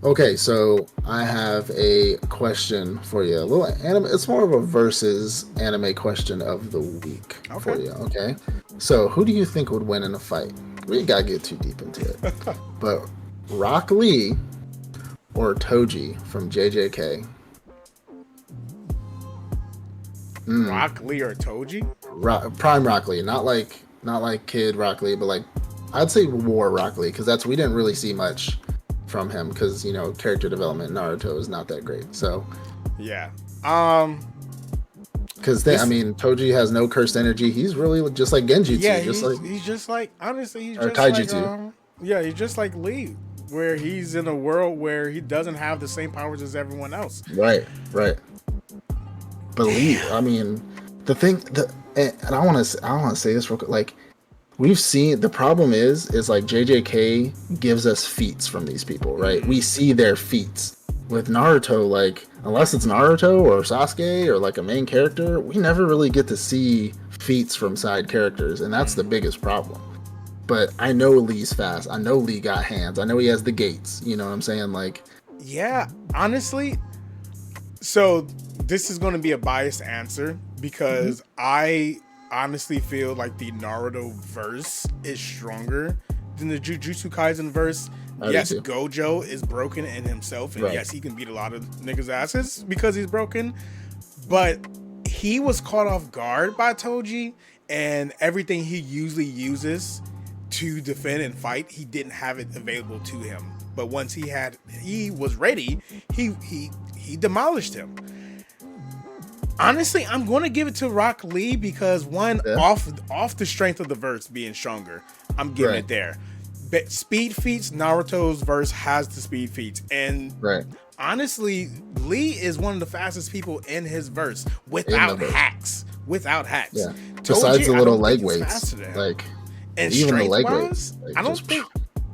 Okay, so I have a question for you. A little anime. It's more of a versus anime question of the week Okay. for you. Okay, so who do you think would win in a fight? We ain't gotta get too deep into it, but Rock Lee or Toji from JJK? Rock Lee or Toji? Prime Rock Lee, not like Kid Rock Lee, but like I'd say War Rock Lee because that's we didn't really see much from him because character development in Naruto is not that great. So Yeah. Um. because I This. mean Toji has no cursed energy. He's really just like Yeah. Genjutsu, just like He's just like, honestly, he's or just like Taijutsu. Yeah. He's just like Lee, where he's in a world where he doesn't have the same powers as everyone else. Right, right. Believe. I mean, the thing, and I want to say this real quick. Like, we've seen the problem is like JJK gives us feats from these people, right? We see their feats. With Naruto, like unless it's Naruto or Sasuke or like a main character, we never really get to see feats from side characters, and that's the biggest problem. But I know Lee's fast. I know Lee got hands. I know he has the gates. You know what I'm saying? Like, Yeah. Honestly, so this is going to be a biased answer because I honestly feel like the Naruto verse is stronger than the Jujutsu Kaisen verse. I do Yes, too. Gojo is broken in himself, and Right. yes, he can beat a lot of niggas' asses because he's broken. But he was caught off guard by Toji, and everything he usually uses to defend and fight, he didn't have it available to him. But once he was ready, he demolished him. Honestly, I'm going to give it to Rock Lee because one, Yeah. off the strength of the verse being stronger, I'm giving Right. it there. But speed feats, Naruto's verse has the speed feats, and Right. honestly, Lee is one of the fastest people in his verse In the without verse. hacks. Without hacks. Yeah. Toji, Besides the I little don't leg think he's weights, faster than him. like And even the strength leg wise, weights, like, I don't just, think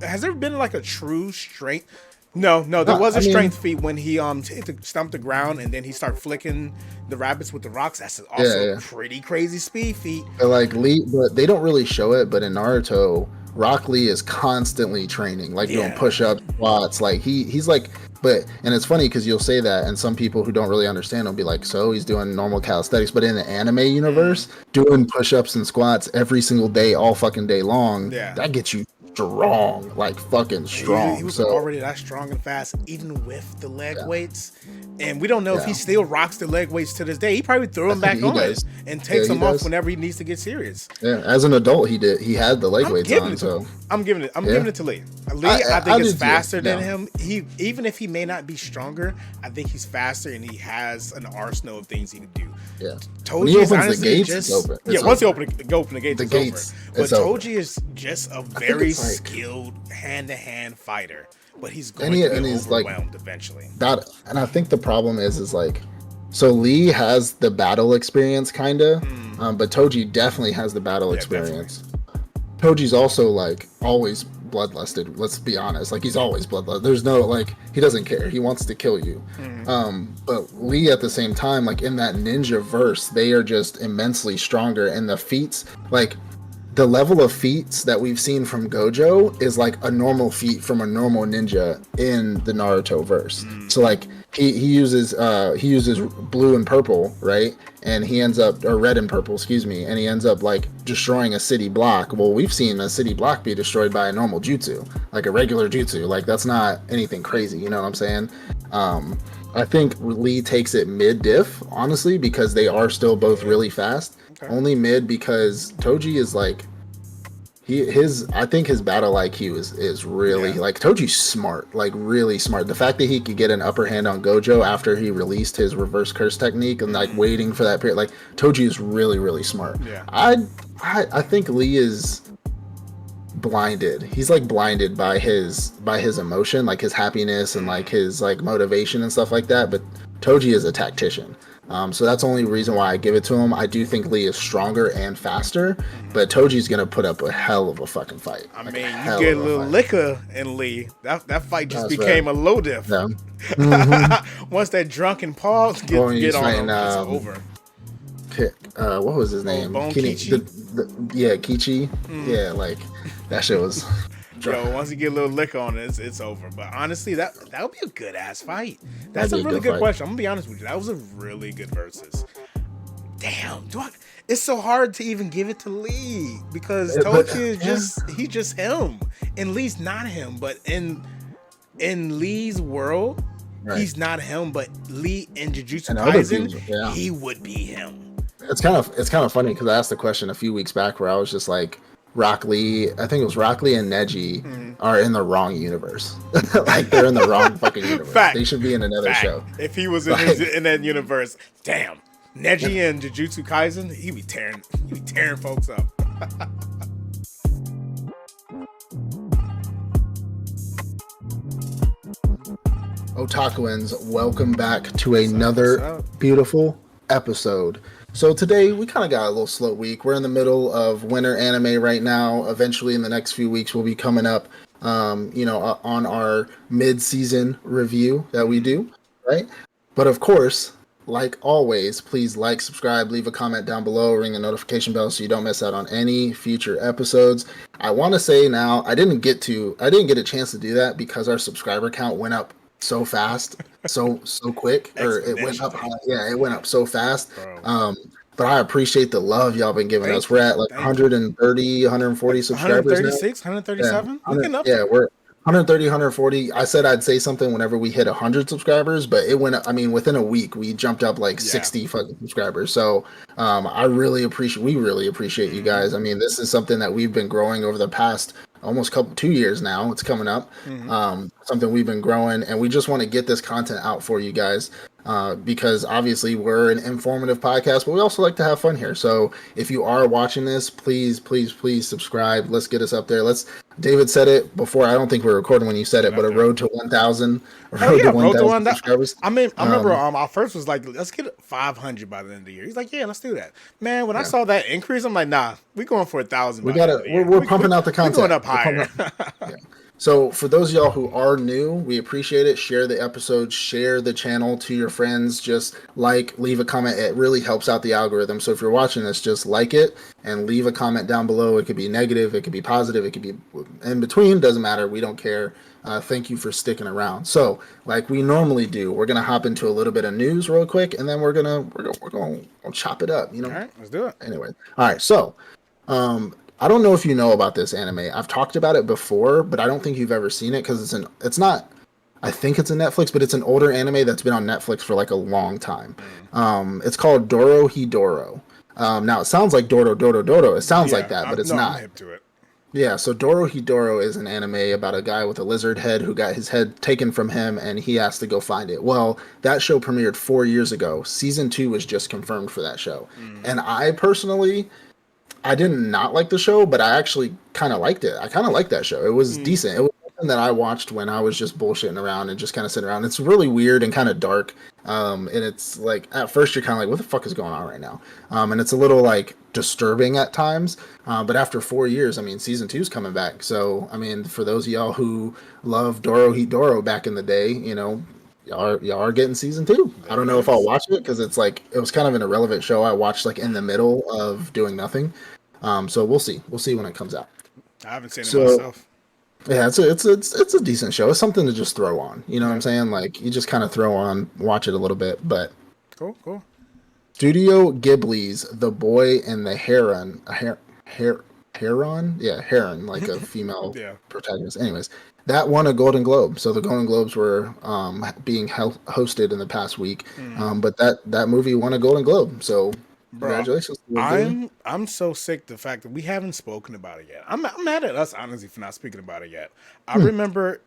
has there been like a true strength. No, there was I a mean, strength feat when he stumped the ground and then he started flicking the rabbits with the rocks. That's also yeah. a pretty crazy speed feat. But like Lee, but they don't really show it. But in Naruto, Rock Lee is constantly training, like doing Yeah. push-ups, squats. Like he's like, and it's funny because you'll say that, and some people who don't really understand will be like, so he's doing normal calisthenics. But in the anime universe, doing push-ups and squats every single day, all fucking day long, Yeah. that gets you strong, like fucking He strong. was So already that strong and fast, even with the leg yeah, weights. And we don't know if yeah. he still rocks the leg weights to this day. He probably threw I them think back he on does. and takes Yeah, he them off does. whenever he needs to get serious. Yeah, as an adult, he did. He had the leg I'm weights giving on. it. So I'm giving it. I'm yeah. giving it to Lee. Lee, I think I is do too. faster than Yeah. him. He even if he may not be stronger, I think he's faster and he has an arsenal of things he can do. Yeah. Toji When he is opens the honestly gates, just it's open. yeah. It's Once over. you open the gates, The it's gates, over. But it's over. Toji is just a think very it's like- skilled hand-to-hand fighter. But he's And going he- to and get he's, like, overwhelmed eventually. that, and I think the problem is like, so Lee has the battle experience, kinda, but Toji definitely has the battle Yeah, experience. Toji's also like always bloodlusted. Let's be honest, like he's always bloodlusted. There's no like he doesn't care. He wants to kill you. But Lee at the same time, like in that ninja verse, they are just immensely stronger. And the feats, like the level of feats that we've seen from Gojo is like a normal feat from a normal ninja in the Naruto verse. So like he uses blue and purple, right? And he ends up, or red and purple, excuse me, and he ends up like destroying a city block. Well, we've seen a city block be destroyed by a normal jutsu, like a regular jutsu. Like that's not anything crazy, you know what I'm saying? I think Lee takes it mid diff, honestly, because they are still both really fast. Okay. Only mid because Toji is like I think his battle IQ is really like Toji's smart, like really smart. The fact that he could get an upper hand on Gojo after he released his reverse curse technique and like waiting for that period, like Toji is really really smart. Yeah. I think Lee is blinded. He's like blinded by his emotion, like his happiness and like his like motivation and stuff like that. But Toji is a tactician. So that's the only reason why I give it to him. I do think Lee is stronger and faster, but Toji's gonna put up a hell of a fucking fight. I Like, mean, hell you get a of little fight. liquor in Lee. That fight just That's became right. a low diff. Yeah. Once that drunken Paul When get he's on him, fighting, it's over. What was his name? Bone Kini- Kichi? yeah, Kichi. Yeah, like that shit was Yo, once you get a little lick on it, it's over. But honestly, that would be a good ass fight. That's That'd a be really good good fight. question. I'm gonna be honest with you. That was a really good versus. Damn, it's so hard to even give it to Lee because Toji is he's just him, and Lee's not him. But in Lee's world, he's not him. But Lee in Jujutsu Kaisen, he would be him. It's kind of funny because I asked the question a few weeks back where I was just like, Rock Lee, I think it was Rock Lee and Neji are in the wrong universe. Like they're in the wrong fucking universe. Fact. They should be in another show. If he was in that universe, damn. Neji and Jujutsu Kaisen, he'd be tearing folks up. Otakuans, welcome back to another beautiful episode. So today we kind of got a little slow week. We're in the middle of winter anime right now. Eventually in the next few weeks we'll be coming up on our mid-season review that we do, right? But of course, like always, please like, subscribe, leave a comment down below, ring the notification bell so you don't miss out on any future episodes. I want to say now, I didn't get a chance to do that because our subscriber count went up so fast, so quick, or it went up. Yeah, it went up so fast. But I appreciate the love y'all been giving us. We're at like 130, 140 subscribers 136, 137? Yeah, we're 130, 140. I said I'd say something whenever we hit 100 subscribers, but it went up. I mean, within a week, we jumped up like 60 fucking subscribers. So we really appreciate you guys. I mean, this is something that we've been growing over the past almost 2 years now. It's coming up. Something we've been growing, and we just want to get this content out for you guys. Because obviously we're an informative podcast, but we also like to have fun here. So if you are watching this, please subscribe. Let's get us up there. David said it before. I don't think we were recording when you said it, but a road to 1,000. Road to 1,000 subscribers. I remember our first was like, let's get 500 by the end of the year. He's like, yeah, let's do that. Man, when I saw that increase, I'm like, nah, we're going for 1,000. We're pumping out the content. We're going up higher. So for those of y'all who are new, we appreciate it. Share the episode, share the channel to your friends. Just leave a comment. It really helps out the algorithm. So if you're watching this, just like it and leave a comment down below. It could be negative, it could be positive, it could be in between. Doesn't matter. We don't care. Thank you for sticking around. So like we normally do, we're gonna hop into a little bit of news real quick, and then we're gonna chop it up. You know. All right, let's do it. Anyway, all right. So, I don't know if you know about this anime. I've talked about it before, but I don't think you've ever seen it because it's not. I think it's a Netflix, but it's an older anime that's been on Netflix for like a long time. It's called Dorohedoro. Now it sounds like Doro. It sounds like that, but it's not. I'm hip to it. Yeah, so Dorohedoro is an anime about a guy with a lizard head who got his head taken from him, and he has to go find it. Well, that show premiered 4 years ago. Season 2 was just confirmed for that show. And I personally, I did not like the show, but I actually kind of liked it. I kind of liked that show. It was decent. It was something that I watched when I was just bullshitting around and just kind of sitting around. It's really weird and kind of dark. And it's like, at first you're kind of like, what the fuck is going on right now? And it's a little like disturbing at times. But after 4 years, I mean, season 2 is coming back. So, I mean, for those of y'all who loved Dorohedoro back in the day, you know, y'all are getting season 2. I don't know if I'll watch it because it's like, it was kind of an irrelevant show. I watched like in the middle of doing nothing. So we'll see when it comes out. I haven't seen it myself. Yeah, it's a decent show. It's something to just throw on. You know what I'm saying? Like you just kind of throw on, watch it a little bit. But cool. Studio Ghibli's The Boy and the Heron, Heron, like a female protagonist. Anyways, that won a Golden Globe. So the Golden Globes were being hosted in the past week. But that movie won a Golden Globe. So. Bro, congratulations. I'm so sick the fact that we haven't spoken about it yet. I'm mad at us, honestly, for not speaking about it yet. I remember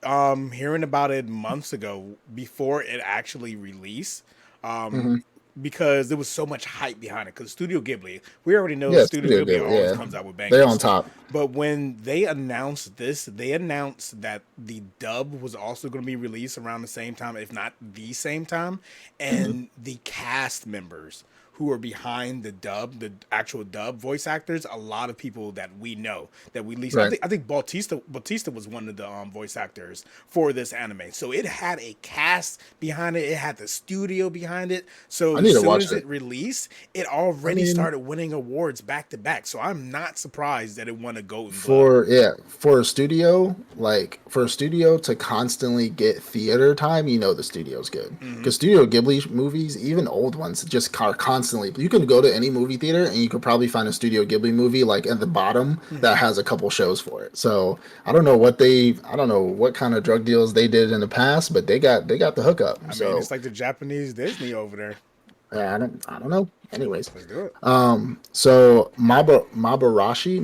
hearing about it months ago before it actually released. Because there was so much hype behind it. Because Studio Ghibli, we already know Studio Ghibli always comes out with bangers. They're on top. But when they announced this, they announced that the dub was also going to be released around the same time, if not the same time. And the cast members who are behind the actual dub voice actors, a lot of people that we know that we least. Right. I think Bautista was one of the voice actors for this anime. So it had a cast behind it. It had the studio behind it. So I need as to soon watch as it. it released, it already mean- started winning awards back to back. So I'm not surprised that it won a Golden Globe. For a studio, like for a studio to constantly get theater time, you know the studio's good. Because Studio Ghibli movies, even old ones, just are constantly. You can go to any movie theater and you could probably find a Studio Ghibli movie like at the bottom that has a couple shows for it. So I don't know what kind of drug deals they did in the past, but they got the hookup. I mean, it's like the Japanese Disney over there. I don't know. Anyways, Let's do it. so Mabaroshi.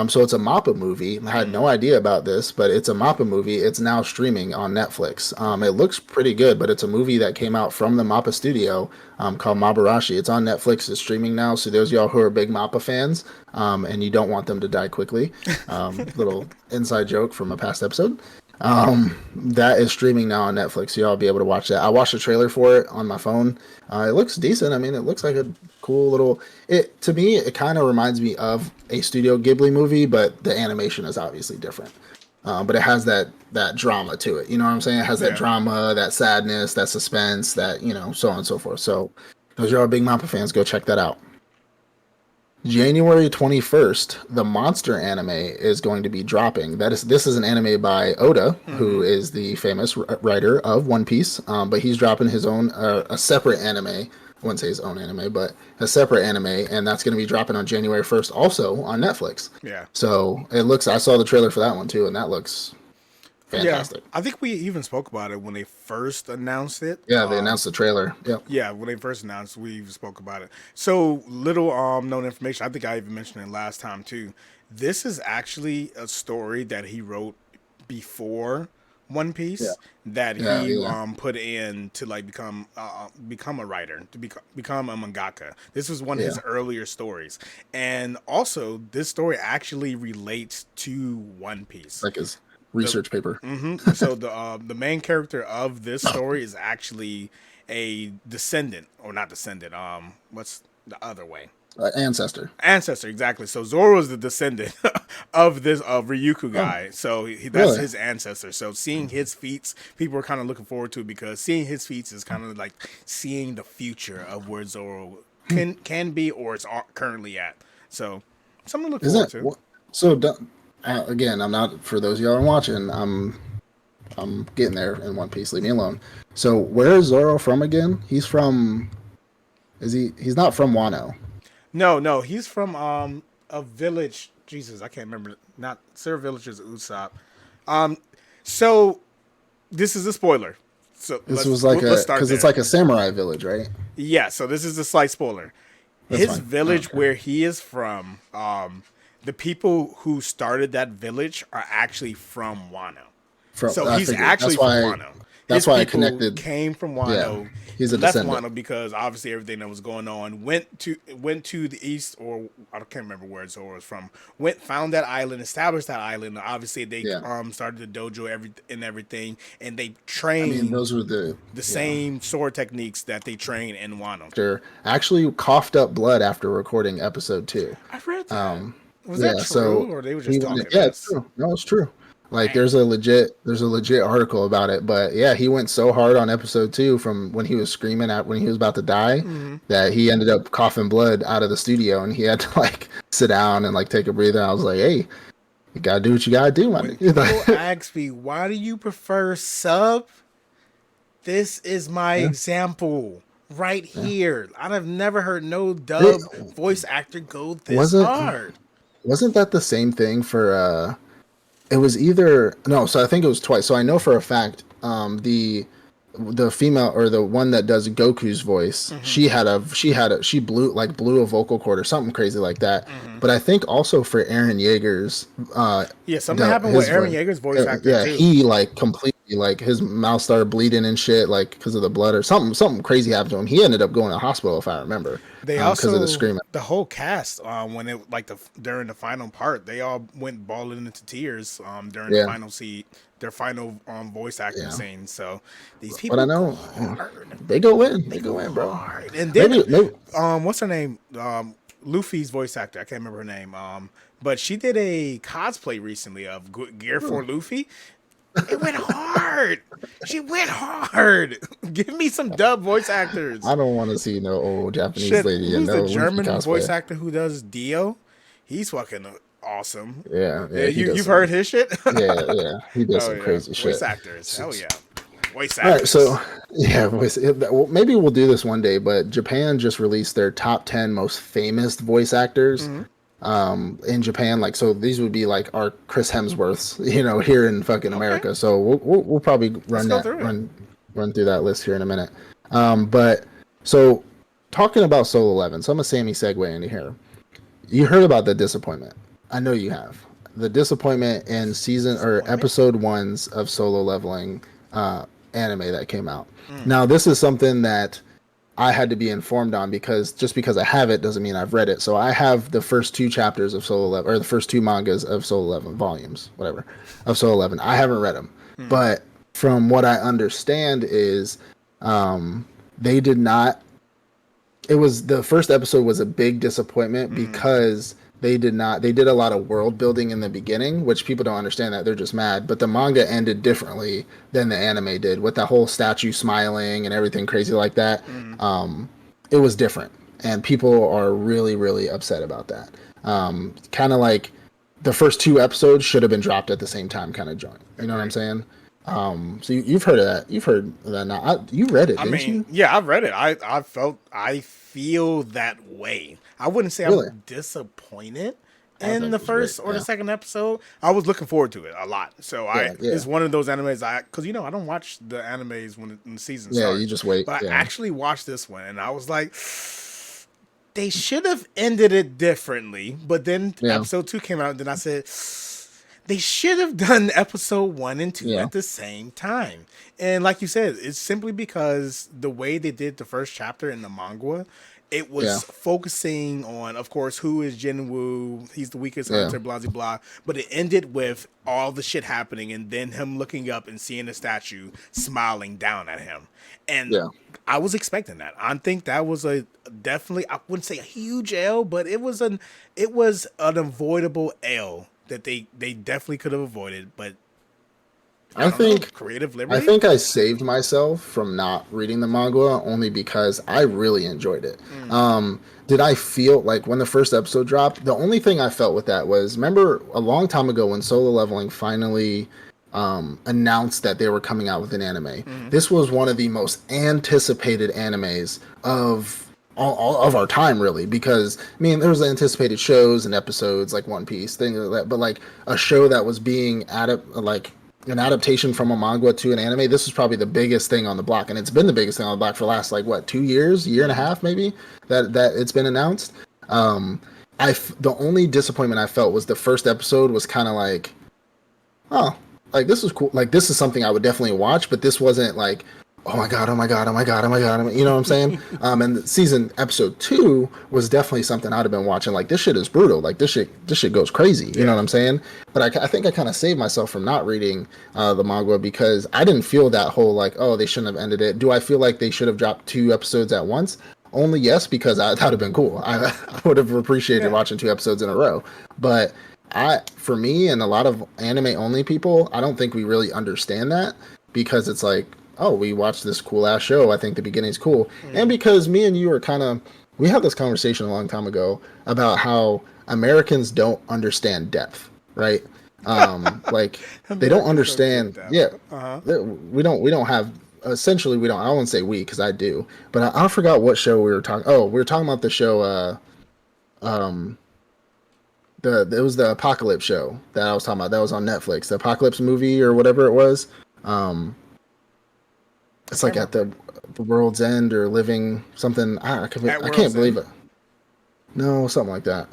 So it's a MAPPA movie. I had no idea about this, but it's a MAPPA movie. It's now streaming on Netflix. It looks pretty good, but it's a movie that came out from the MAPPA studio called Mabarashi. It's on Netflix. It's streaming now. So those of y'all who are big MAPPA fans and you don't want them to die quickly, little inside joke from a past episode. That is streaming now on Netflix. So y'all be able to watch that. I watched the trailer for it on my phone. It looks decent. I mean, it looks like a cool little. To me, it kind of reminds me of a Studio Ghibli movie, but the animation is obviously different. But it has that drama to it. You know what I'm saying? It has that drama, that sadness, that suspense, that so on and so forth. So, those y'all big Mappa fans, go check that out. January 21st, the Monster anime is going to be dropping. This is an anime by Oda, who is the famous writer of One Piece. But he's dropping his own, a separate anime. I wouldn't say his own anime, but a separate anime, and that's going to be dropping on January 1st, also on Netflix. Yeah. So I saw the trailer for that one too, and that looks fantastic. Yeah, I think we even spoke about it when they first announced it. Yeah, they announced the trailer. Yep. Yeah, when they first announced, we even spoke about it. So little known information. I think I even mentioned it last time too. This is actually a story that he wrote before One Piece that he put in to like become a writer, to become a mangaka. This was one of his earlier stories, and also this story actually relates to One Piece. Like his research paper. So the main character of this story is actually a descendant, or not descendant. What's the other way? Ancestor. Ancestor, exactly. So Zoro is the descendant of this Ryuku guy. So that's his ancestor. So seeing his feats, people are kind of looking forward to it, because seeing his feats is kind of like seeing the future of where Zoro can be or is currently at. So something to look forward to. So again, I'm not, for those of y'all who are watching, I'm getting there in One Piece. Leave me alone. So where is Zoro from again? He's not from Wano. No, he's from a village. Jesus, I can't remember. Not Sir Village is Usopp. So this is a spoiler. So this was like because it's like a samurai village, right? Yeah. So this is a slight spoiler. His village, where he is from, the people who started that village are actually from Wano. So he's actually from Wano. That's why I connected. Came from Wano. Yeah, he's a left descendant. Wano because obviously everything that was going on. Went to the east, or I can't remember where Zoro was from. Found that island, established that island. Obviously they started the dojo everything, and they trained. I mean, those were the same sword techniques that they train in Wano. Sure. Actually coughed up blood after recording episode 2. I read that. Was that true, or they were just talking? Yeah, it's true. No, it's true. Like there's a legit article about it, but yeah, he went so hard on episode 2 from when he was screaming at when he was about to die that he ended up coughing blood out of the studio, and he had to like sit down and like take a breather. I was like, hey, you gotta do what you gotta do, man. People ask me, why do you prefer sub? This is my example right here. I've never heard no dub voice actor go this hard. Wasn't that the same thing for it was so I think it was twice. So I know for a fact the female, or the one that does Goku's voice, she blew a vocal cord or something crazy like that. But I think also for Eren Yeager's something happened with Eren Yeager's voice actor too. He like completely, like his mouth started bleeding and shit, like because of the blood or something crazy happened to him. He ended up going to the hospital, if I remember. They because of the also screaming. the whole cast when it like during the final part, they all went bawling into tears during the Yeah, final their final voice acting yeah. scene. So these But I people go know hard. they go in. They They go go in, bro. hard. And then Maybe. what's her name? Luffy's voice actor. I can't remember her name. But she did a cosplay recently of Gear Oh, for Luffy. It went hard. She went hard. Give me some dub voice actors. I don't want to see no old Japanese Shit, lady in who's the no Luffy German voice cosplay. actor who does Dio? He's fucking awesome. Yeah, Yeah, yeah. He does you've some. heard his shit? Yeah, yeah. He does Oh some yeah, crazy voice shit. actors. Hell yeah, voice All right, so actors. yeah, well, maybe we'll do this one day. But Japan just released their top 10 most famous voice actors Mm-hmm. in Japan. Like, so these would be like our Chris Hemsworths, here in fucking Okay, America. So we'll probably let's go through it. run through that list here in a minute. But so talking about Solo 11, so I'm a Sammy segue into here. You heard about the disappointment. I know you have. The disappointment in season or Disappointment? episode ones of Solo Leveling anime that came out. Now, this is something that I had to be informed on because just because I have it doesn't mean I've read it. So I have the first two chapters of Solo 11, or the first two mangas of Solo 11 volumes, whatever, of Solo 11. I haven't read them, but from what I understand is they did not. It was the first episode was a big disappointment because they did not. They did a lot of world building in the beginning, which people don't understand that they're just mad. But the manga ended differently than the anime did, with that whole statue smiling and everything crazy like that. It was different, and people are really, really upset about that. Kind of like the first two episodes should have been dropped at the same time, kind of joint. You know what I'm saying? So you've heard of that. You've heard of that now. You read it, didn't you? Yeah, I've read it. I feel that way. I wouldn't say Really? I'm disappointed I in thought the it was great. first or the Yeah. second episode. I was looking forward to it a lot. So Yeah, yeah. it's one of those animes because I don't watch the animes when the season Yeah, starts. you just wait. But I Yeah. actually watched this one and I was like, they should have ended it differently. But then Yeah. episode 2 came out and then I said, they should have done episode 1 and 2 Yeah. at the same time. And like you said, it's simply because the way they did the first chapter in the manga, it was Yeah. focusing on, of course, who is Jinwoo. He's the weakest Yeah. hunter, blah, blah, blah. But it ended with all the shit happening and then him looking up and seeing the statue smiling down at him. And Yeah. I was expecting that. I think that was a definitely, I wouldn't say a huge L, but it was an avoidable L that they definitely could have avoided. But I think creative I liberty. think I saved myself from not reading the manga only because I really enjoyed it. Did I feel like when the first episode dropped, the only thing I felt with that was, remember a long time ago when Solo Leveling finally announced that they were coming out with an anime. This was one of the most anticipated animes of all of our time, really, because I mean there was anticipated shows and episodes like One Piece, things like that, but like a show that was being like an adaptation from a manga to an anime. This was probably the biggest thing on the block, and it's been the biggest thing on the block for the last like what 2 years, year and a half maybe that it's been announced. The only disappointment I felt was the first episode was kind of like, oh, like this is cool, like this is something I would definitely watch, but this wasn't like, oh my god, oh my god, oh my god, oh my god, you know what I'm saying? And the season episode 2 was definitely something I'd have been watching. Like this shit is brutal. Like this shit goes crazy. You know what I'm saying? But I think I kind of saved myself from not reading the manga because I didn't feel that whole like, oh, they shouldn't have ended it. Do I feel like they should have dropped 2 episodes at once? Only yes, because that would have been cool. I would have appreciated watching 2 episodes in a row. But for me and a lot of anime only people, I don't think we really understand that because it's like, oh, we watched this cool ass show. I think the beginning's cool. And because me and you are we had this conversation a long time ago about how Americans don't understand depth, right? Like they don't understand. Yeah, we don't have. Essentially, we don't. I won't say we because I do, but I forgot what show we were talking. Oh, we were talking about the show. It was the Apocalypse show that I was talking about. That was on Netflix. The Apocalypse movie or whatever it was. It's like at the world's end or living something. I can't believe it. No, something like that.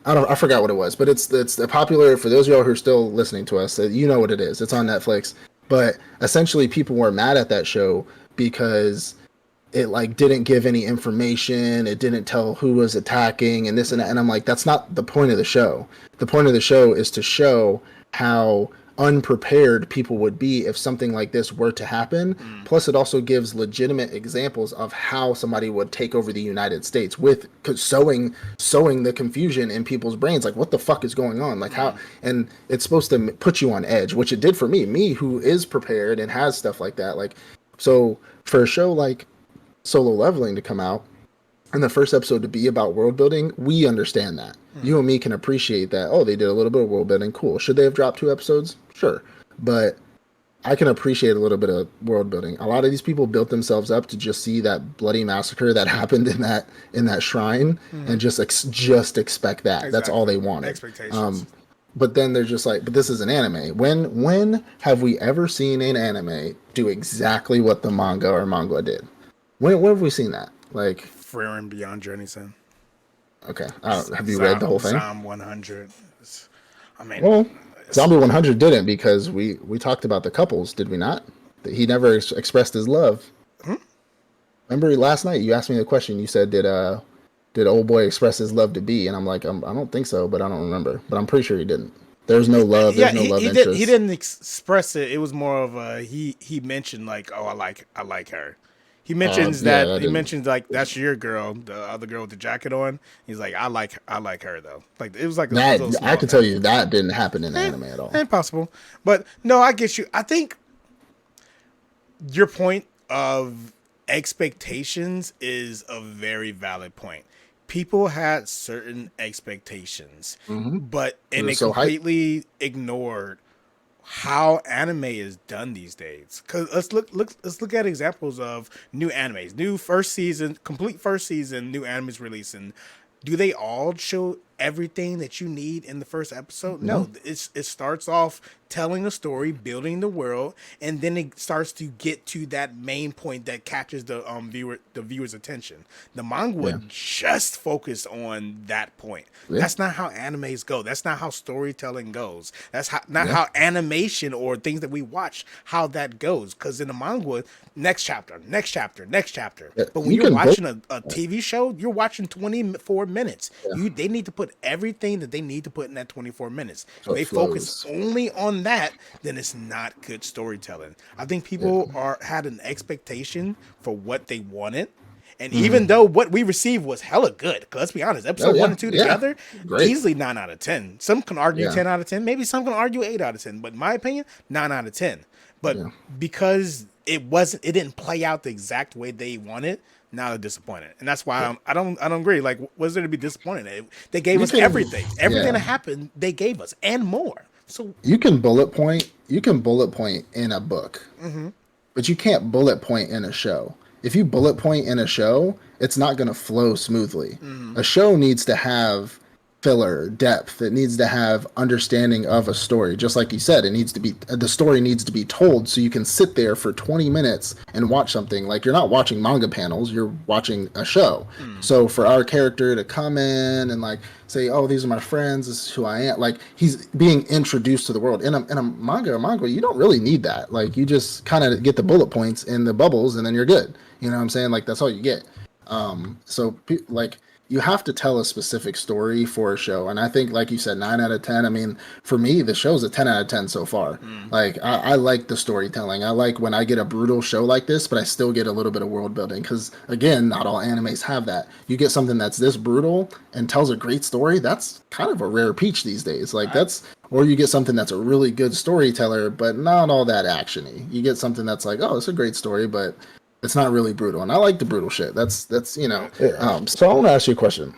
I forgot what it was, but it's popular for those of y'all who are still listening to us. You know what it is. It's on Netflix. But essentially, people were mad at that show because it like didn't give any information, it didn't tell who was attacking and this and that. And I'm like, that's not the point of the show. The point of the show is to show how unprepared people would be if something like this were to happen. Plus it also gives legitimate examples of how somebody would take over the United States with sowing the confusion in people's brains, like what the fuck is going on, like how. And it's supposed to put you on edge, which it did for me who is prepared and has stuff like that. Like, so for a show like Solo Leveling to come out and the first episode to be about world building, we understand that. You and me can appreciate that. Oh, they did a little bit of world building. Cool. Should they have dropped 2 episodes? Sure. But I can appreciate a little bit of world building. A lot of these people built themselves up to just see that bloody massacre that happened in that shrine and just expect that. Exactly. That's all they wanted. Expectations. But then they're just like, but this is an anime. When have we ever seen an anime do exactly what the manga did? When have we seen that? Like Frieren Beyond Journeyson. Okay. Have you read the whole thing? Zom 100. I mean, well, Zombie 100 didn't, because we talked about the couples, did we not? He never expressed his love. Remember last night you asked me the question. You said, did old boy express his love to B? And I'm like, I don't think so, but I don't remember. But I'm pretty sure he didn't. There's no love. There's no love interest. He didn't express it. It was more of a he mentioned like, oh, I like her. He mentions he mentions like, that's your girl, the other girl with the jacket on. He's like, I like her though. Like it was like that. I can tell you that didn't happen in the anime at all. Impossible. But no, I get you. I think your point of expectations is a very valid point. People had certain expectations, but they completely ignored how anime is done these days. Because let's look at examples of new animes, complete first season, new animes releasing. Do they all show everything that you need in the first episode? No, it starts off telling a story, building the world, and then it starts to get to that main point that catches the viewer's attention. The manga would just focus on that point. That's not how animes go. That's not how storytelling goes. That's not how animation or things that we watch, how that goes. Because in the manga, next chapter. But when you're watching a TV show, you're watching 24 minutes. They need to put everything that they need to put in that 24 minutes. If they focus only on that, then it's not good storytelling. I think people had an expectation for what they wanted. And even though what we received was hella good, because let's be honest, episode 1 and 2 together, easily 9 out of 10. Some can argue 10 out of 10. Maybe some can argue 8 out of 10. But in my opinion, 9 out of 10. But because it didn't play out the exact way they wanted, now they're disappointed. And that's why I don't agree. Like, what's there to be disappointed in? They gave us everything. Everything that happened, they gave us, and more. So you can bullet point in a book, but you can't bullet point in a show. If you bullet point in a show, it's not going to flow smoothly. A show needs to have filler, depth. It needs to have understanding of a story. Just like you said, the story needs to be told so you can sit there for 20 minutes and watch something. Like, you're not watching manga panels, you're watching a show. So for our character to come in and like say, oh, these are my friends, this is who I am, like, he's being introduced to the world. In a manga, you don't really need that. Like, you just kind of get the bullet points in the bubbles and then you're good. You know what I'm saying? Like, that's all you get. You have to tell a specific story for a show. And I think, like you said, 9 out of 10. I mean, for me, the show's a 10 out of 10 so far. Like, I like the storytelling. I like when I get a brutal show like this, but I still get a little bit of world building. Because, again, not all animes have that. You get something that's this brutal and tells a great story, that's kind of a rare peach these days. Like, or you get something that's a really good storyteller, but not all that actiony. You get something that's like, oh, it's a great story, but it's not really brutal, and I like the brutal shit. That's So I want to ask you a question.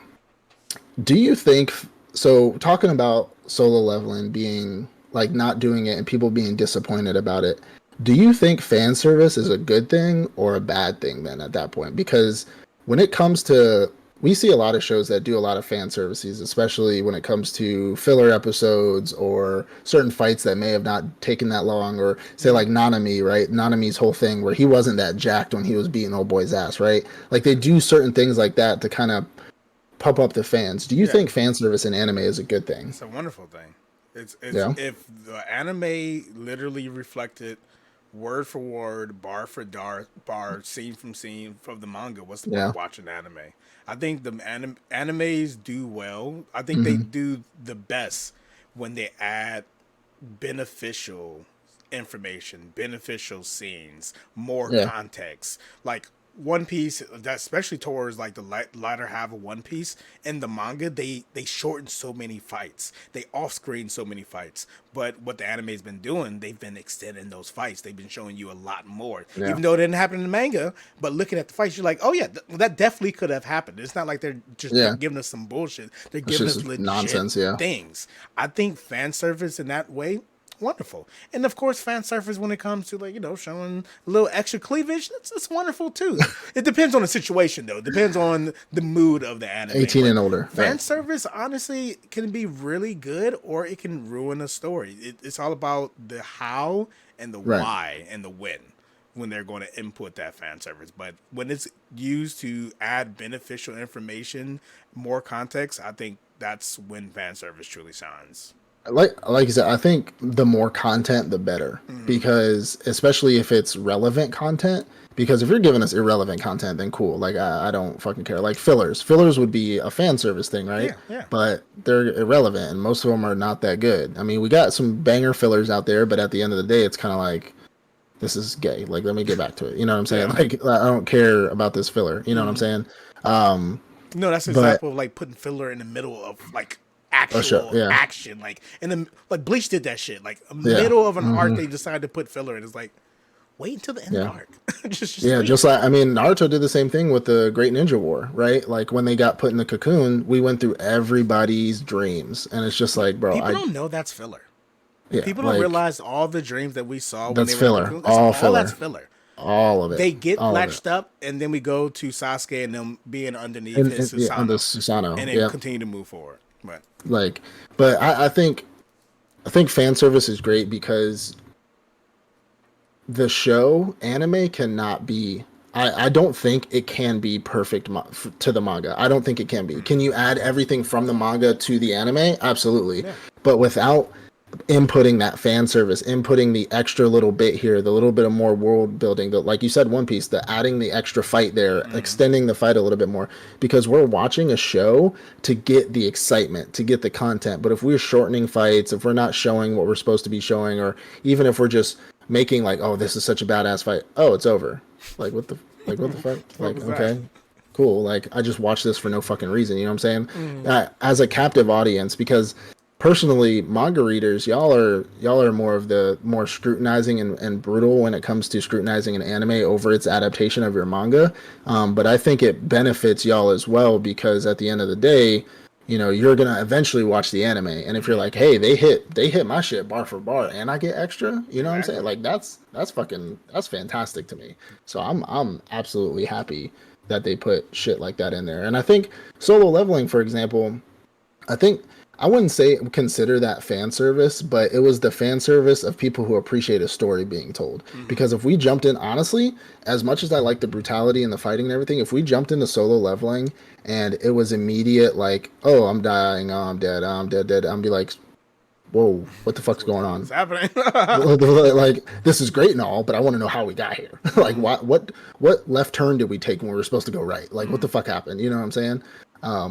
Do you think so? Talking about Solo Leveling being like not doing it and people being disappointed about it, do you think fan service is a good thing or a bad thing then at that point? Because when it comes to, we see a lot of shows that do a lot of fan services, especially when it comes to filler episodes or certain fights that may have not taken that long, or say like Nanami, right? Nanami's whole thing where he wasn't that jacked when he was beating old boy's ass, right? Like, they do certain things like that to kind of pump up the fans. Do you think fan service in anime is a good thing? It's a wonderful thing. It's if the anime literally reflected word for word, bar for bar, scene from scene from the manga. What's the point Yeah. of watching anime? I think the animes do well. I think they Hmm. do the best when they add beneficial information, beneficial scenes, more Yeah. context. Like One Piece, that especially towards like the latter half of One Piece in the manga, they shorten so many fights, they off screen so many fights. But what the anime's been doing, they've been extending those fights. They've been showing you a lot more, Yeah. even though it didn't happen in the manga. But looking at the fights, you're like, oh yeah, that definitely could have happened. It's not like they're just Yeah. giving us some bullshit. They're It's giving us just legit nonsense. Yeah. things. I think fan service in that way, wonderful. And of course, fan service when it comes to like showing a little extra cleavage, that's wonderful too. It depends on the situation though. It depends on the mood of the anime. 18 But and older. fan Right. service honestly can be really good or it can ruin a story. It's all about the how and the Right. why and the when they're going to input that fan service. But when it's used to add beneficial information, more context, I think that's when fan service truly shines. Like you said, I think the more content, the better. Because especially if it's relevant content. Because if you're giving us irrelevant content, then cool. Like I don't fucking care. Like fillers would be a fan service thing, right? Yeah, yeah. But they're irrelevant, and most of them are not that good. I mean, we got some banger fillers out there, but at the end of the day, it's kind of like this is gay. Like let me get back to it. You know what I'm saying? Yeah. Like I don't care about this filler. You know what I'm saying? No, that's an But example of like putting filler in the middle of like oh shit, actual yeah, action. Like in the like Bleach did that shit. Like a yeah. middle of an arc, they decided to put filler, and it's like wait until the end of Yeah. the arc. just Yeah, leave just it. like I mean, Naruto did the same thing with the Great Ninja War, right? Like when they got put in the cocoon, we went through everybody's dreams, and it's just like, bro, People don't know that's filler. yeah, People don't like realize all the dreams that we saw when that's they were in the filler, cocoon. all All that's filler, filler. all of it, They get all of it, latched up, and then we go to Sasuke and them being underneath his yeah, on the Susanoo, Susanoo, and then yeah, continue to move forward. But like, but I think fan service is great because the show anime cannot be. I don't think it can be perfect to the manga. I don't think it can be. Can you add everything from the manga to the anime? Absolutely. yeah, But without inputting that fan service, inputting the extra little bit here, the little bit of more world building, the like you said, One Piece, the adding the extra fight there, extending the fight a little bit more, because we're watching a show to get the excitement, to get the content. But if we're shortening fights, if we're not showing what we're supposed to be showing, or even if we're just making like, oh, this is such a badass fight, oh, it's over. Like what the fuck? what Like was that? okay, cool. Like I just watched this for no fucking reason. You know what I'm saying? As a captive audience, because personally, manga readers, y'all are more of the more scrutinizing and brutal when it comes to scrutinizing an anime over its adaptation of your manga. But I think it benefits y'all as well because at the end of the day, you're gonna eventually watch the anime, and if you're like, hey, they hit my shit bar for bar, and I get extra, you know what I'm saying? Exactly. Like that's fantastic to me. So I'm absolutely happy that they put shit like that in there, and I think solo leveling, for example. I think I wouldn't say consider that fan service, but it was the fan service of people who appreciate a story being told. Because if we jumped in, honestly, as much as I like the brutality and the fighting and everything, if we jumped into solo leveling and it was immediate, like, oh, I'm dying, oh, I'm dead, oh, I'm dead, dead, I'm be like, whoa, what the fuck's going What's on? happening? Like this is great and all, but I want to know how we got here. Like what left turn did we take when we were supposed to go right? Like what the fuck happened? You know what I'm saying?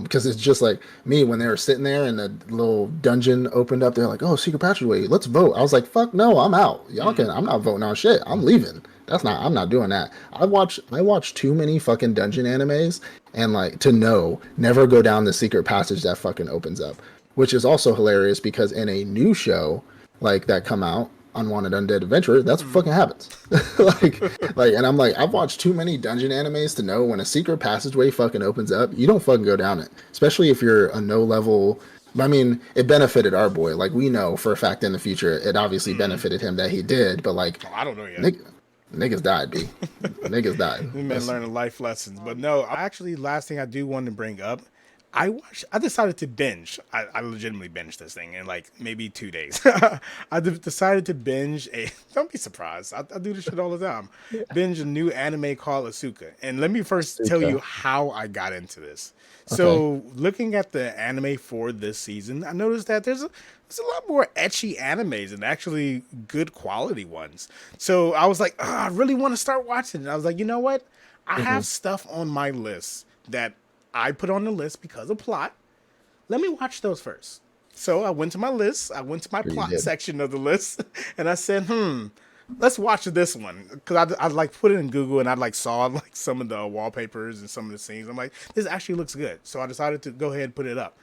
Because it's just like me when they were sitting there and the little dungeon opened up. They're like, "Oh, secret passageway, let's vote." I was like, "Fuck no, I'm out. Y'all can. I'm not voting on shit. I'm leaving. I'm not doing that." I watch too many fucking dungeon animes and like to know never go down the secret passage that fucking opens up, which is also hilarious because in a new show like that come out, Unwanted Undead Adventurer, that's what fucking happens. And I'm like, I've watched too many dungeon animes to know when a secret passageway fucking opens up, you don't fucking go down it. Especially if you're a no level. I mean, it benefited our boy. Like we know for a fact in the future, it obviously benefited him that he did. But like, I don't know yet. niggas died, b. Niggas died. We've been learning life lessons. But no, actually, last thing I do want to bring up, I decided to binge. I legitimately binged this thing in like maybe 2 days. Decided to binge a. Don't be surprised. I do this shit all the time. Binge a new anime called Asuka. And let me first tell you Isuca. how I got into this. Okay. So looking at the anime for this season, I noticed that there's a lot more etchy animes and actually good quality ones. So I was like, I really want to start watching it. I was like, you know what? I Hmm. have stuff on my list that I put on the list because of plot. Let me watch those first. So I went to my list. I went to my Sure you plot did. section of the list, and I said, let's watch this one because I like put it in Google and I like saw like some of the wallpapers and some of the scenes. I'm like, this actually looks good. So I decided to go ahead and put it up.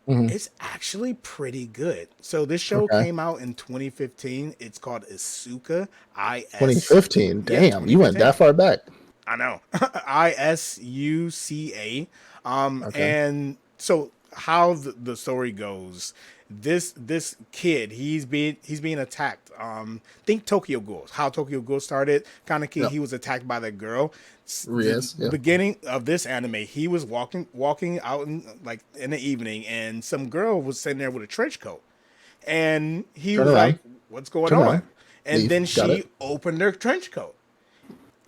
Hmm. It's actually pretty good. So this show Okay. came out in 2015. It's called Isuka. IS. 2015. Yeah, Damn, you went that 2015. far back. I know. Isuca. Okay. And so how the story goes, this kid, he's being attacked. Think Tokyo Ghoul. How Tokyo Ghoul started, kind of kid, Yep. he was attacked by that girl. The Riaz. Yeah. beginning of this anime, he was walking out in like in the evening, and some girl was sitting there with a trench coat, and he Turn was like, around. "What's going Turn on?" around. And Leave. then Got it. she opened her trench coat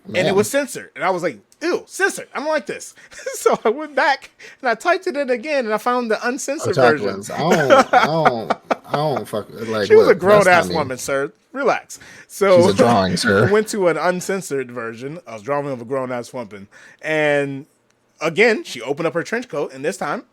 and it was Man. censored. And I was like, ew, censored. I don't like this. So I went back and I typed it in again and I found the uncensored version. Otakuans. I don't fuck like She was a look, grown that's not ass me. woman, sir. Relax. She's So a drawing, I sir. went to an uncensored version. I was drawing of a grown ass woman. And again, she opened up her trench coat and this time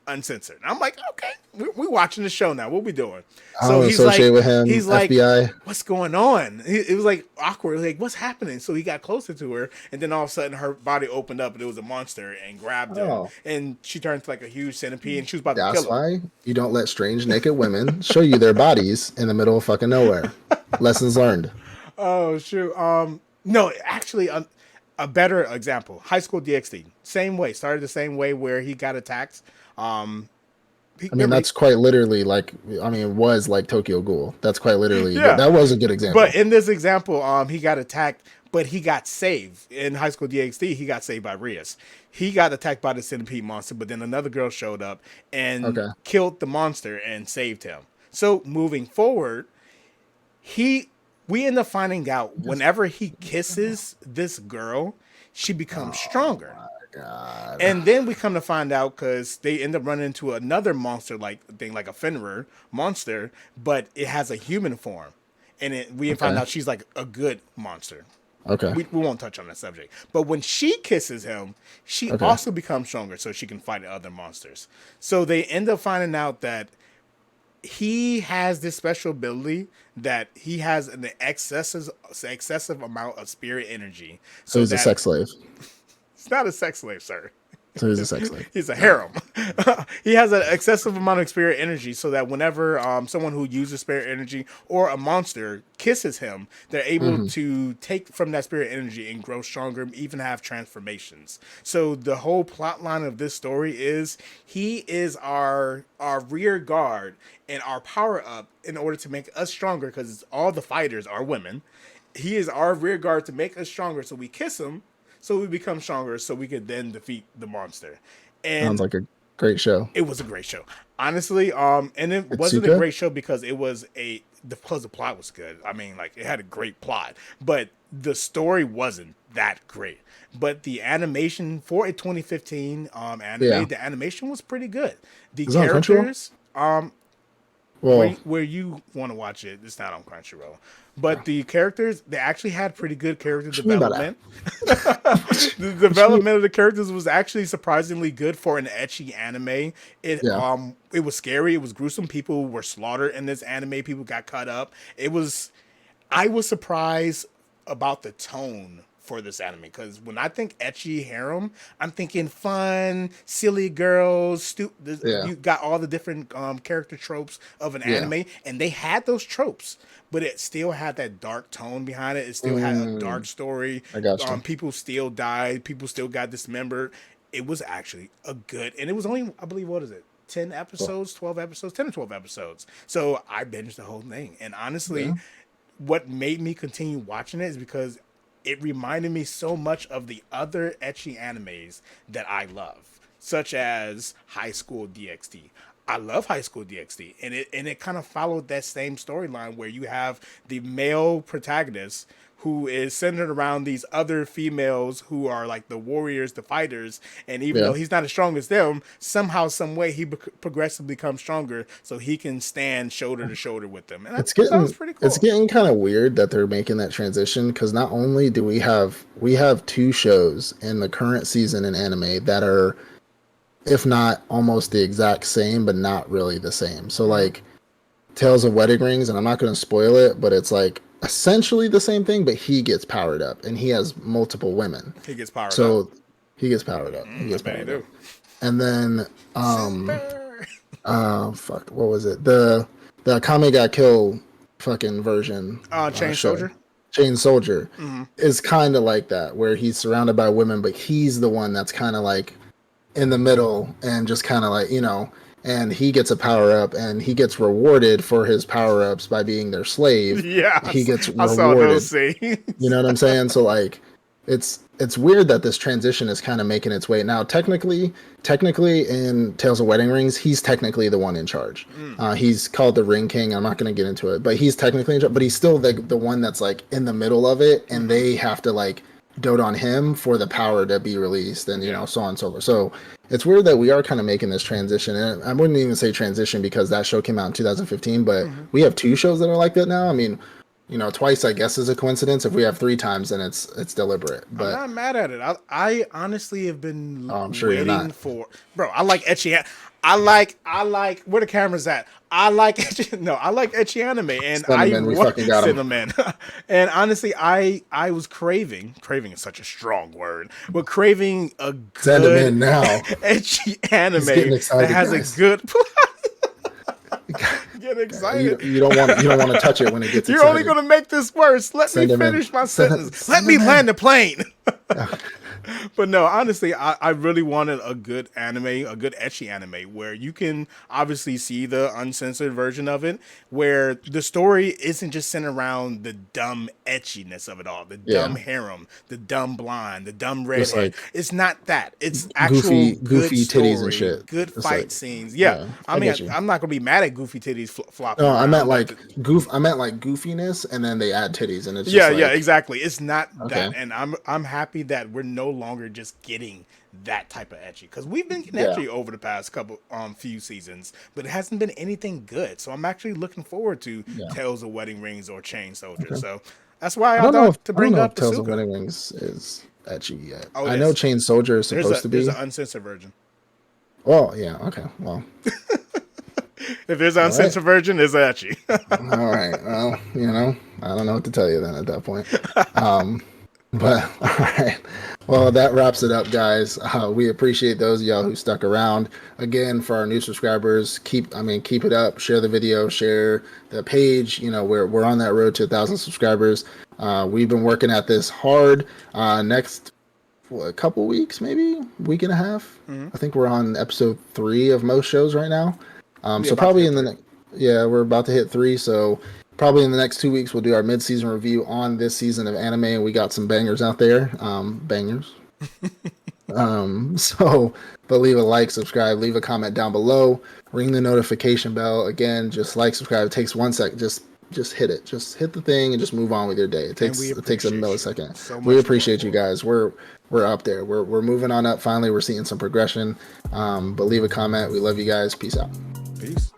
uncensored. And I'm like, okay, we're watching the show now. What we doing? I So don't associate with him. he's like, FBI. what's going on? It was like awkward. Like, what's happening? So he got closer to her, and then all of a sudden her body opened up, and it was a monster and grabbed him, Oh, and she turned to like a huge centipede, and she was about to that's kill him. why you don't let strange naked women show you their bodies in the middle of fucking nowhere. Lessons learned. Oh shoot. No, actually, a better example. High School DxD. Same way. Started the same way where he got attacked. Um, I mean, that's quite literally like, I mean, it was like Tokyo Ghoul. That's quite literally, yeah. that was a good But example. in this example, he got attacked, but he got saved. In High School DxD, he got saved by Rias. He got attacked by the centipede monster, but then another girl showed up and Okay. killed the monster and saved him. So moving forward, he we end up finding out Just, whenever he kisses this girl, she becomes oh stronger. my God. And then we come to find out because they end up running into another monster like thing, like a Fenrir monster, but it has a human form. And we find Okay. out she's like a good monster. Okay. We won't touch on that subject. But when she kisses him, she Okay. also becomes stronger so she can fight other monsters. So they end up finding out that he has this special ability that he has an excessive amount of spirit energy. So So he's a that sex slave. it's not a sex slave, sir. So he's a sex slave. He's a All right. harem. He has an excessive amount of spirit energy, so that whenever someone who uses spirit energy or a monster kisses him, they're able Mm-hmm. to take from that spirit energy and grow stronger, even have transformations. So the whole plot line of this story is he is our rear guard and our power up in order to make us stronger, because all the fighters are women. He is our rear guard to make us stronger, so we kiss him so we become stronger so we could then defeat the monster. Sounds And like a great show. it was a great show. Honestly, and it wasn't a Itsuka? great show because it was because the plot was good. I mean, like it had a great plot, but the story wasn't that great. But the animation for a 2015 Yeah. anime, the animation was pretty good. The Is it on Crunchyroll? characters, Well, where you want to watch it, it's not on Crunchyroll. But the characters, they actually had pretty good character what you mean by that? development. The What you mean? development of the characters was actually surprisingly good for an ecchi anime. Yeah. It was scary, it was gruesome. People were slaughtered in this anime, people got cut up. I was surprised about the tone for this anime, because when I think ecchi harem, I'm thinking fun, silly girls. Yeah. You got all the different character tropes of an Yeah. anime, and they had those tropes, but it still had that dark tone behind it. It still had a dark story. I got you. People still died. People still got dismembered. It was actually a good, and it was only, I believe, what is it? 10 episodes, 12 episodes, 10 or 12 episodes. So I binged the whole thing. And honestly, Yeah. what made me continue watching it is because it reminded me so much of the other ecchi animes that I love. such as High School DxD. I love High School DxD, and it kind of followed that same storyline where you have the male protagonist who is centered around these other females who are like the warriors, the fighters, and even Yeah. though he's not as strong as them, somehow, some way, he progressively becomes stronger so he can stand shoulder to shoulder with them, and I It's thought that getting was pretty cool. it's getting kind of weird that they're making that transition because not only do we have two shows in the current season in anime that are, if not almost the exact same, but not really the same. So like Tales of Wedding Rings, and I'm not going to spoil it, but it's like essentially the same thing, but he gets powered up and he has multiple women. He gets powered up. So he gets powered up. He gets I bet he powered up. do. And then Super. fuck, what was it? The Kame got killed fucking version. Chain show. Soldier. Chain Soldier is kind of like that, where he's surrounded by women, but he's the one that's kind of like in the middle and just kind of like, and he gets a power up and he gets rewarded for his power ups by being their slave. Yeah, he gets I rewarded. saw those scenes. You know what I'm saying? So like, it's weird that this transition is kind of making its way now. Technically in Tales of Wedding Rings, he's technically the one in charge. He's called the Ring King. I'm not going to get into it, but he's technically in charge, but he's still the one that's like in the middle of it, and they have to like dote on him for the power to be released, and so on and so forth. So it's weird that we are kind of making this transition, and I wouldn't even say transition because that show came out in 2015, but we have two shows that are like that now. I mean, twice I guess is a coincidence. If we have three times, then it's deliberate. But I'm not mad at it. I honestly have been I'm sure you're waiting not. for, bro. I like Ecchi. I like where the camera's at. I like Ecchi anime, and Cinnamon, we fucking got 'em. Cinnamon. And honestly, I was craving is such a strong word, but craving a good Cinnamon now. Ecchi anime getting excited, that has guys. a good. Get excited. You don't want to touch it when it gets You're excited. only going to make this worse. Let me finish my sentence. Let me land the plane. But no, honestly, I really wanted a good anime, a good ecchi anime, where you can obviously see the uncensored version of it, where the story isn't just centered around the dumb etchiness of it all, the dumb harem, the dumb blonde, the dumb redhead. like it's not that. It's actual goofy good titties story, and shit. good It's fight like, scenes. Yeah, I mean, get you. I'm not gonna be mad at goofy titties flopping. No, I around, meant but like I meant like goofiness, and then they add titties, and it's just yeah, like, exactly. It's not that, Okay. and I'm happy that we're no longer just getting that type of ecchi, because we've been getting Yeah. ecchi over the past couple few seasons, but it hasn't been anything good. So I'm actually looking forward to Tales of Wedding Rings or Chain Soldier. So that's why I thought to bring up Tales of Isuca. Wedding Rings is etchy yet. Oh, I it know is. Chain Soldier is supposed to be. There's an uncensored version. Well, yeah, okay, well, If there's an uncensored version, it's ecchi. all right. Well, I don't know what to tell you then at that point. But all right. Well, that wraps it up, guys. We appreciate those of y'all who stuck around. Again, for our new subscribers, keep it up. Share the video, share the page. We're on that road to 1,000 subscribers. We've been working at this hard. Next a couple weeks, maybe week and a half. I think we're on episode 3 of most shows right now. So probably in the next, we're about to hit 3. So probably in the next 2 weeks, we'll do our mid-season review on this season of anime, and we got some bangers out there. Bangers. But leave a like, subscribe, leave a comment down below, ring the notification bell. Again, just like, subscribe. It takes 1 second. Just hit it. Just hit the thing and just move on with your day. It takes a millisecond. So we appreciate you guys. We're up there. We're moving on up. Finally, we're seeing some progression. But leave a comment. We love you guys. Peace out. Peace.